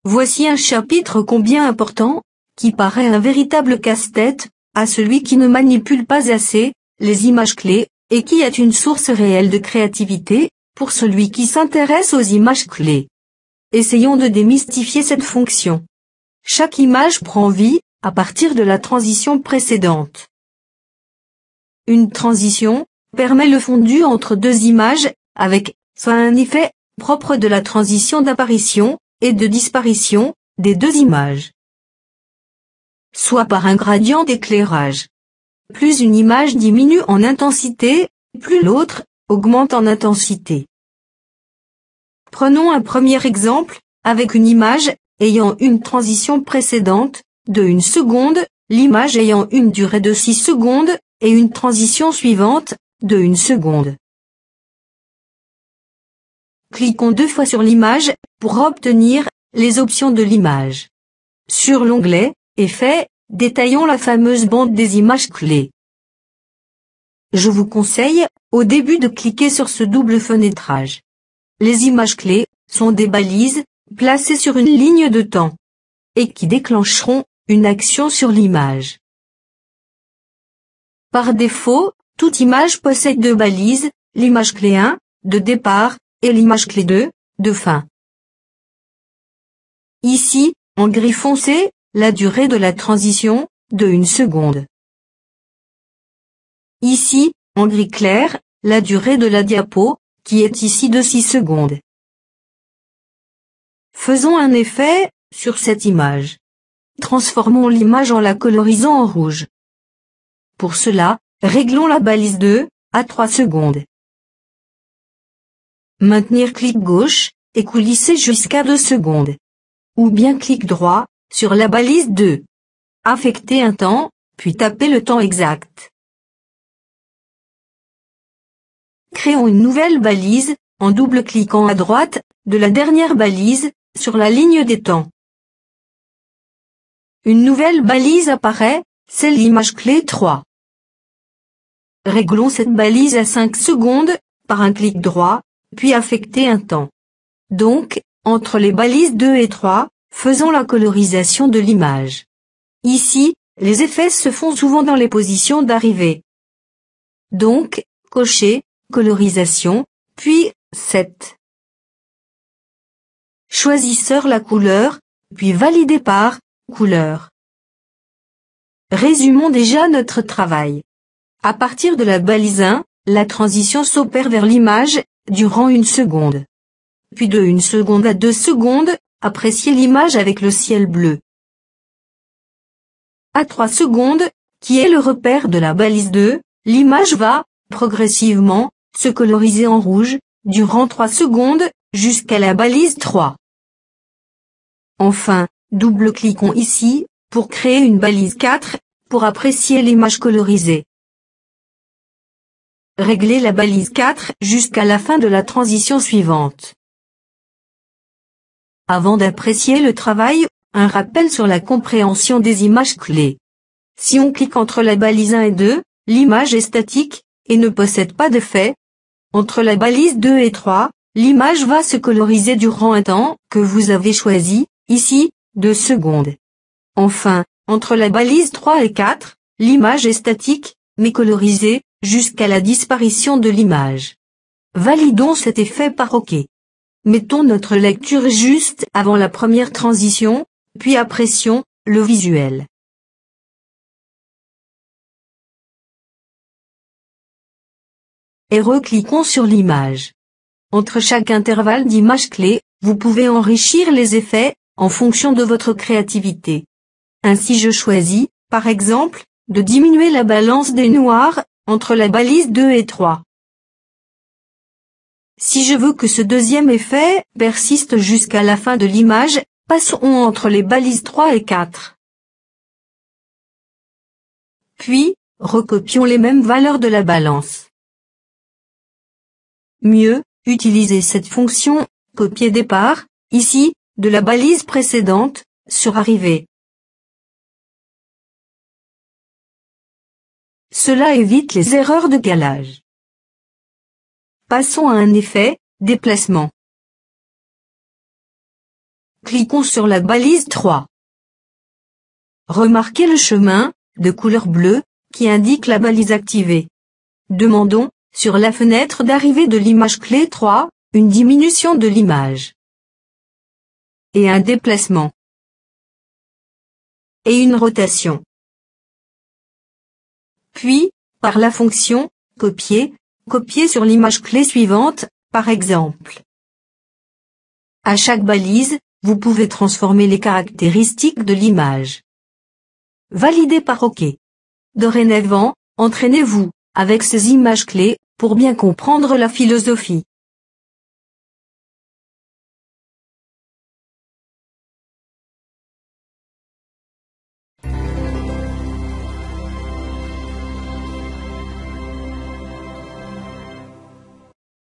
Voici un chapitre combien important, qui paraît un véritable casse-tête, à celui qui ne manipule pas assez les images clés, et qui est une source réelle de créativité, pour celui qui s'intéresse aux images clés. Essayons de démystifier cette fonction. Chaque image prend vie, à partir de la transition précédente. Une transition permet le fondu entre deux images, avec soit un effet propre de la transition d'apparition et de disparition des deux images, soit par un gradient d'éclairage. Plus une image diminue en intensité, plus l'autre augmente en intensité. Prenons un premier exemple, avec une image ayant une transition précédente de 1 seconde, l'image ayant une durée de 6 secondes, et une transition suivante de 1 seconde. Cliquons 2 fois sur l'image pour obtenir les options de l'image. Sur l'onglet « Effets », détaillons la fameuse bande des images clés. Je vous conseille, au début, de cliquer sur ce double fenêtrage. Les images clés sont des balises, placées sur une ligne de temps, et qui déclencheront une action sur l'image. Par défaut, toute image possède deux balises, l'image clé 1, de départ, et l'image clé 2, de fin. Ici, en gris foncé, la durée de la transition, de 1 seconde. Ici, en gris clair, la durée de la diapo, qui est ici de 6 secondes. Faisons un effet sur cette image. Transformons l'image en la colorisant en rouge. Pour cela, réglons la balise 2, à 3 secondes. Maintenir clic gauche, et coulisser jusqu'à 2 secondes. Ou bien clic droit, sur la balise 2. Affecter un temps, puis taper le temps exact. Créons une nouvelle balise, en double-cliquant à droite, de la dernière balise, sur la ligne des temps. Une nouvelle balise apparaît, c'est l'image clé 3. Réglons cette balise à 5 secondes, par un clic droit, puis affecter un temps. Donc, entre les balises 2 et 3, faisons la colorisation de l'image. Ici, les effets se font souvent dans les positions d'arrivée. Donc, cochez, colorisation, puis, set. Choisissez la couleur, puis validez par, couleur. Résumons déjà notre travail. À partir de la balise 1, la transition s'opère vers l'image, durant 1 seconde. Puis de 1 seconde à 2 secondes, appréciez l'image avec le ciel bleu. À 3 secondes, qui est le repère de la balise 2, l'image va, progressivement, se coloriser en rouge, durant 3 secondes, jusqu'à la balise 3. Enfin, double-cliquons ici, pour créer une balise 4, pour apprécier l'image colorisée. Réglez la balise 4 jusqu'à la fin de la transition suivante. Avant d'apprécier le travail, un rappel sur la compréhension des images clés. Si on clique entre la balise 1 et 2, l'image est statique, et ne possède pas d'effet. Entre la balise 2 et 3, l'image va se coloriser durant un temps, que vous avez choisi, ici, 2 secondes. Enfin, entre la balise 3 et 4, l'image est statique, mais colorisée, jusqu'à la disparition de l'image. Validons cet effet par OK. Mettons notre lecture juste avant la première transition, puis apprécions le visuel. Et recliquons sur l'image. Entre chaque intervalle d'image clé, vous pouvez enrichir les effets, en fonction de votre créativité. Ainsi je choisis, par exemple, de diminuer la balance des noirs, entre la balise 2 et 3. Si je veux que ce deuxième effet persiste jusqu'à la fin de l'image, passons entre les balises 3 et 4. Puis, recopions les mêmes valeurs de la balance. Mieux, utilisez cette fonction « Copier départ », ici, de la balise précédente, sur arrivée. Cela évite les erreurs de calage. Passons à un effet, déplacement. Cliquons sur la balise 3. Remarquez le chemin, de couleur bleue, qui indique la balise activée. Demandons, sur la fenêtre d'arrivée de l'image clé 3, une diminution de l'image. Et un déplacement. Et une rotation. Puis, par la fonction « Copier », copier sur l'image clé suivante, par exemple. À chaque balise, vous pouvez transformer les caractéristiques de l'image. Validez par OK. Dorénavant, entraînez-vous, avec ces images clés, pour bien comprendre la philosophie.